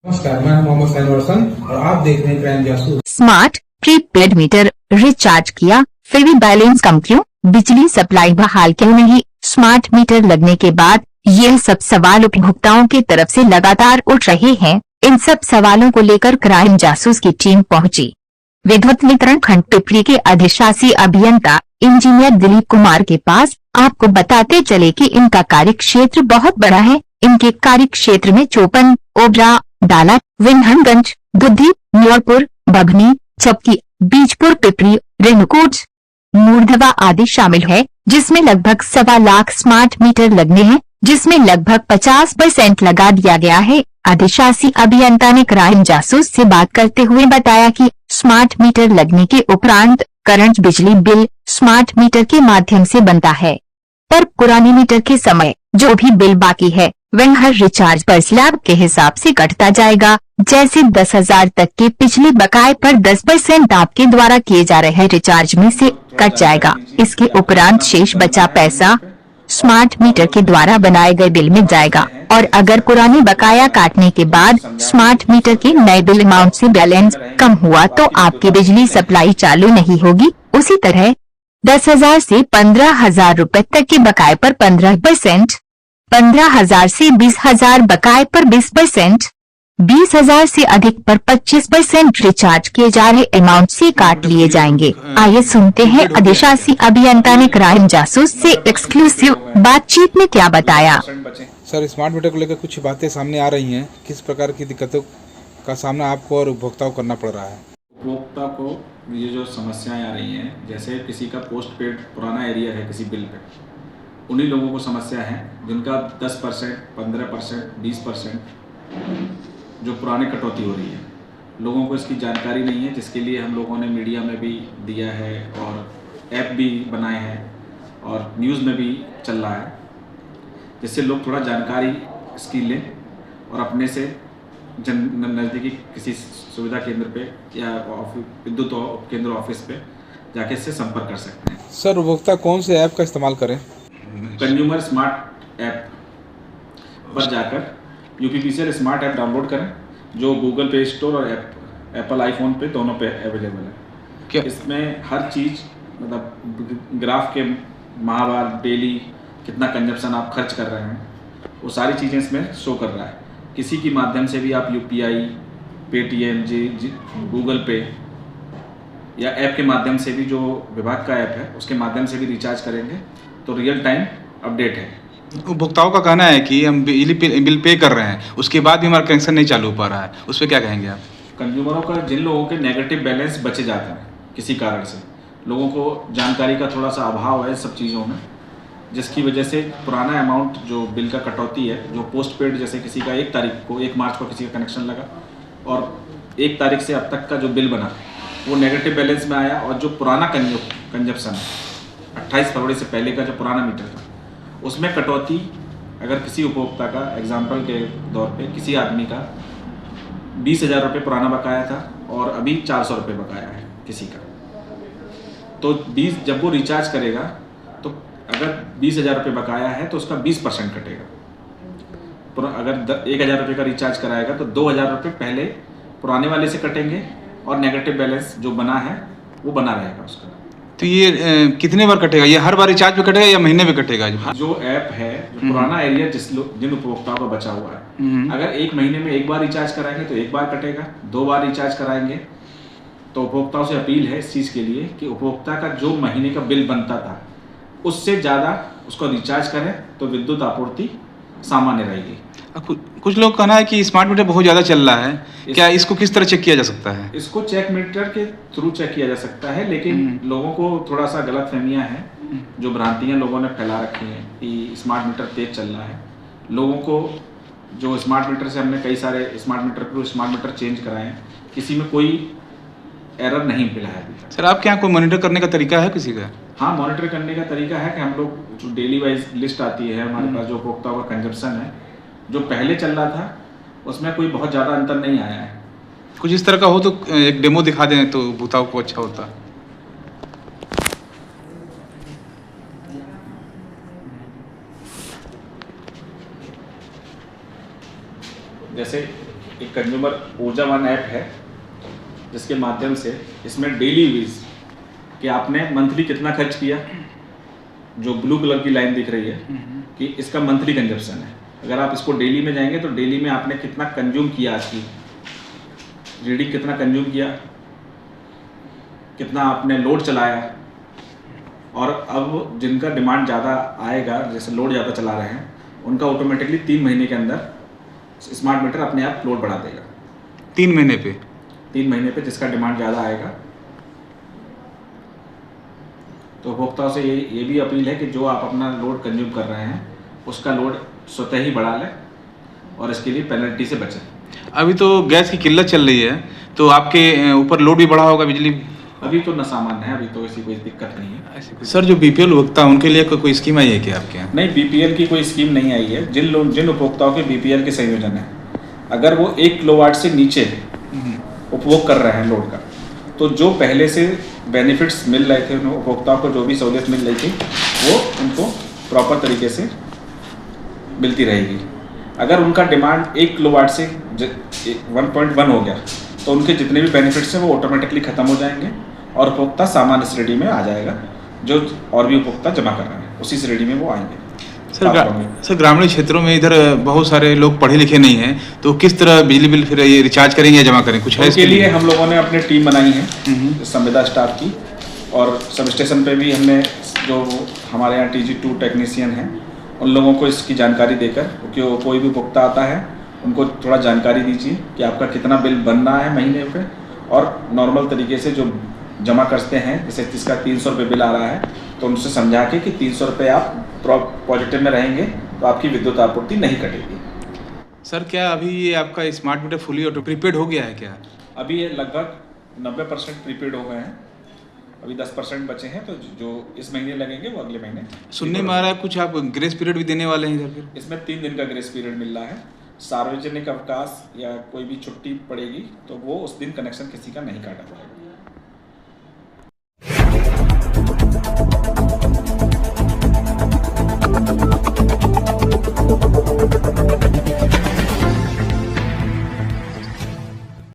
नमस्कार, मैं Mohammad San version और आप देख रहे हैं क्राइम जासूस। स्मार्ट प्रीपेड मीटर रिचार्ज किया फिर भी बैलेंस कम क्यों? बिजली सप्लाई बहाल क्यों नहीं? स्मार्ट मीटर लगने के बाद यह सब सवाल उपभोक्ताओं की तरफ से लगातार उठ रहे हैं। इन सब सवालों को लेकर क्राइम जासूस की टीम पहुंची विद्युत वितरण खंड पिपरी के अधिशासी अभियंता इंजीनियर दिलीप कुमार के पास। आपको बताते चले कि इनका कार्य क्षेत्र बहुत बड़ा है। इनके कार्य क्षेत्र में चोपन, ओबरा, डाला, विन्हनगंज, दुधी, न्योरपुर, बभनी, चपकी, बीजपुर, पिपरी, रेणुकूट, मूर्धवा आदि शामिल है, जिसमें लगभग 1.25 लाख स्मार्ट मीटर लगने हैं, जिसमें लगभग 50% लगा दिया गया है। अधिशासी अभियंता ने क्राइम जासूस से बात करते हुए बताया कि स्मार्ट मीटर लगने के उपरांत करंट बिजली बिल स्मार्ट मीटर के माध्यम से बनता है, पर पुराने मीटर के समय जो भी बिल बाकी है वह हर रिचार्ज पर स्लैब के हिसाब से कटता जाएगा। जैसे 10,000 तक के पिछले बकाये पर 10% आपके द्वारा किए जा रहे रिचार्ज में से कट जाएगा। इसके उपरांत शेष बचा पैसा स्मार्ट मीटर के द्वारा बनाए गए बिल में जाएगा, और अगर पुराने बकाया काटने के बाद स्मार्ट मीटर के नए बिल अमाउंट से बैलेंस कम हुआ तो आपकी बिजली सप्लाई चालू नहीं होगी। उसी तरह 10,000 से 15,000 रुपए तक के बकाये पर 15%, 15,000 से 20,000 बकाये पर 20%, 20,000 से अधिक पर 25% रिचार्ज किए जा रहे अमाउंट से काट लिए जाएंगे। आइए सुनते हैं अधिशासी अभियंता ने क्राइम जासूस से एक्सक्लूसिव बातचीत में क्या बताया। सर, स्मार्ट मीटर को लेकर कुछ बातें सामने आ रही हैं, किस प्रकार की दिक्कतों का सामना आपको और उपभोक्ताओं को करना पड़ रहा है? उपभोक्ता को ये जो समस्याएं आ रही हैं, जैसे किसी का पोस्ट पेड पुराना एरिया है किसी बिल पे, उन्हीं लोगों को समस्या है जिनका 10%, 15%, 20% जो पुराने कटौती हो रही है। लोगों को इसकी जानकारी नहीं है, जिसके लिए हम लोगों ने मीडिया में भी दिया है और ऐप भी बनाए हैं और न्यूज़ में भी चल रहा है, जिससे लोग थोड़ा जानकारी इसकी लें और अपने से नज़दीकी किसी सुविधा केंद्र पे या विद्युत उपकेंद्र ऑफिस पे जाके इससे संपर्क कर सकते हैं। सर, उपभोक्ता कौन से ऐप का इस्तेमाल करें? कंज्यूमर स्मार्ट ऐप पर जाकर यूपीपीसीएल स्मार्ट ऐप डाउनलोड करें, जो गूगल प्ले स्टोर और एप्पल आईफोन पे दोनों पे अवेलेबल है। क्या इसमें हर चीज़, मतलब ग्राफ के माहवार डेली कितना कंजप्शन आप खर्च कर रहे हैं, वो सारी चीज़ें इसमें शो कर रहा है। किसी की माध्यम से भी आप यूपीआई, पेटीएम, गूगल पे या ऐप के माध्यम से भी, जो विभाग का ऐप है उसके माध्यम से भी रिचार्ज करेंगे तो रियल टाइम अपडेट है। उपभोक्ताओं का कहना है कि हम बिजली बिल पे कर रहे हैं, उसके बाद भी हमारा कनेक्शन नहीं चालू हो पा रहा है, उस पर क्या कहेंगे आप? कंज्यूमरों का, जिन लोगों के नेगेटिव बैलेंस बचे जाते हैं किसी कारण से, लोगों को जानकारी का थोड़ा सा अभाव है सब चीज़ों में, जिसकी वजह से पुराना अमाउंट जो बिल का कटौती है, जो पोस्ट पेड, जैसे किसी का 1 मार्च को किसी का कनेक्शन लगा और 1 तारीख से अब तक का जो बिल बना वो नेगेटिव बैलेंस में आया, और जो पुराना कंजप्शन है 28 फरवरी से पहले का जो पुराना मीटर था उसमें कटौती, अगर किसी उपभोक्ता का एग्जाम्पल के तौर पे किसी आदमी का 20,000 रुपये पुराना बकाया था और अभी 400 रुपये बकाया है किसी का, तो जब वो रिचार्ज करेगा तो अगर 20,000 रुपये बकाया है तो उसका 20% कटेगा। अगर 1,000 रुपये का रिचार्ज कराएगा तो 2,000 रुपये पहले पुराने वाले से कटेंगे और नेगेटिव बैलेंस जो बना है वो बना रहेगा उसका। तो ये कितने बार कटेगा? ये हर बार रिचार्ज पे कटेगा या महीने में कटेगा? जो ऐप है, जो पुराना एरिया जिन उपभोक्ताओं का बचा हुआ है, अगर 1 महीने में 1 बार रिचार्ज कराएंगे तो 1 बार कटेगा, 2 बार रिचार्ज कराएंगे तो उपभोक्ताओं से अपील है इस चीज़ के लिए कि उपभोक्ता का जो महीने का बिल बनता था उससे ज़्यादा उसको रिचार्ज करें तो विद्युत आपूर्ति सामान्य रहेगी। कुछ लोग कहना है कि स्मार्ट मीटर बहुत ज़्यादा चल रहा है, क्या इसको किस तरह चेक किया जा सकता है? इसको चेक मीटर के थ्रू चेक किया जा सकता है, लेकिन लोगों को थोड़ा सा गलतफहमियां हैं, जो भ्रांतियां लोगों ने फैला रखी हैं कि स्मार्ट मीटर तेज चल रहा है। लोगों को जो स्मार्ट मीटर से, हमने कई सारे स्मार्ट मीटर चेंज कराए हैं, किसी में कोई एरर नहीं मिला है अभी। सर, आपके यहाँ कोई मॉनिटर करने का तरीका है किसी का? हाँ, मॉनिटर करने का तरीका है कि हम लोग जो डेली वाइज लिस्ट आती है हमारे पास, जो उपभोक्ताओं का कंजप्शन है जो पहले चल रहा था उसमें कोई बहुत ज़्यादा अंतर नहीं आया है। कुछ इस तरह का हो तो एक डेमो दिखा दें तो उपभोक्ताओं को अच्छा होता। जैसे एक कंज्यूमर ऊर्जा वन ऐप है, जिसके माध्यम से इसमें डेली यूज कि आपने मंथली कितना खर्च किया, जो ब्लू कलर की लाइन दिख रही है कि इसका मंथली कंजप्शन है। अगर आप इसको डेली में जाएंगे तो डेली में आपने कितना कंज्यूम किया, आज की रीडिंग कितना कंज्यूम किया, कितना आपने लोड चलाया, और अब जिनका डिमांड ज़्यादा आएगा, जैसे लोड ज़्यादा चला रहे हैं, उनका ऑटोमेटिकली 3 महीने के अंदर स्मार्ट मीटर अपने आप लोड बढ़ा देगा। 3 महीने पे? 3 महीने पे जिसका डिमांड ज़्यादा आएगा। तो उपभोक्ताओं से ये भी अपील है कि जो आप अपना लोड कंज्यूम कर रहे हैं उसका लोड स्वतः ही बढ़ा लें और इसके लिए पेनल्टी से बचें। अभी तो गैस की किल्लत चल रही है, तो आपके ऊपर लोड भी बढ़ा होगा बिजली? अभी तो न सामान्य है, अभी तो ऐसी कोई दिक्कत नहीं है। सर, जो बीपीएल उपभोक्ता उनके लिए कोई स्कीम आई है क्या आपके यहाँ? नहीं, बीपीएल की कोई स्कीम नहीं आई है। जिन उपभोक्ताओं के बीपीएल के संयोजन है, अगर वो 1 किलोवाट से नीचे उपभोग कर रहे हैं लोड का, तो जो पहले से बेनिफिट्स मिल रहे थे उन उपभोक्ताओं को, जो भी सहूलियत मिल रही थी, वो उनको प्रॉपर तरीके से मिलती रहेगी। अगर उनका डिमांड 1 किलोवाट से 1.1 हो गया तो उनके जितने भी बेनिफिट्स हैं वो ऑटोमेटिकली ख़त्म हो जाएंगे और उपभोक्ता सामान्य श्रेणी में आ जाएगा। जो और भी उपभोक्ता जमा कर रहे हैं उसी श्रेणी में वो आएंगे। सर, ग्रामीण क्षेत्रों में इधर बहुत सारे लोग पढ़े लिखे नहीं हैं, तो किस तरह बिजली बिल फिर ये रिचार्ज करेंगे या जमा करें? कुछ है इसके लिए हम लोगों ने अपनी टीम बनाई है संविदा स्टाफ की, और सब स्टेशन पे भी हमने जो हमारे यहाँ TG2 टेक्नीशियन हैं उन लोगों को इसकी जानकारी देकर, क्योंकि कोई भी उपभोक्ता आता है उनको थोड़ा जानकारी दीजिए कि आपका कितना बिल बन रहा है महीने पे, और नॉर्मल तरीके से जो जमा करते हैं, जैसे जिसका 300 रुपये बिल आ रहा है, तो उनसे समझा के कि 300 रुपये आप पॉजिटिव में रहेंगे तो आपकी विद्युत आपूर्ति नहीं कटेगी। सर, क्या अभी ये आपका smart meter fully auto prepaid हो गया है क्या? अभी ये लगभग 90% प्रीपेड हो गए हैं, अभी 10% बचे हैं, तो जो इस महीने लगेंगे वो अगले महीने। सुनने में आ रहा है कुछ आप ग्रेस पीरियड भी देने वाले हैं इधर? फिर इसमें 3 दिन का ग्रेस पीरियड मिल रहा है। सार्वजनिक अवकाश या कोई भी छुट्टी पड़ेगी तो वो उस दिन कनेक्शन किसी का नहीं काटा जाएगा।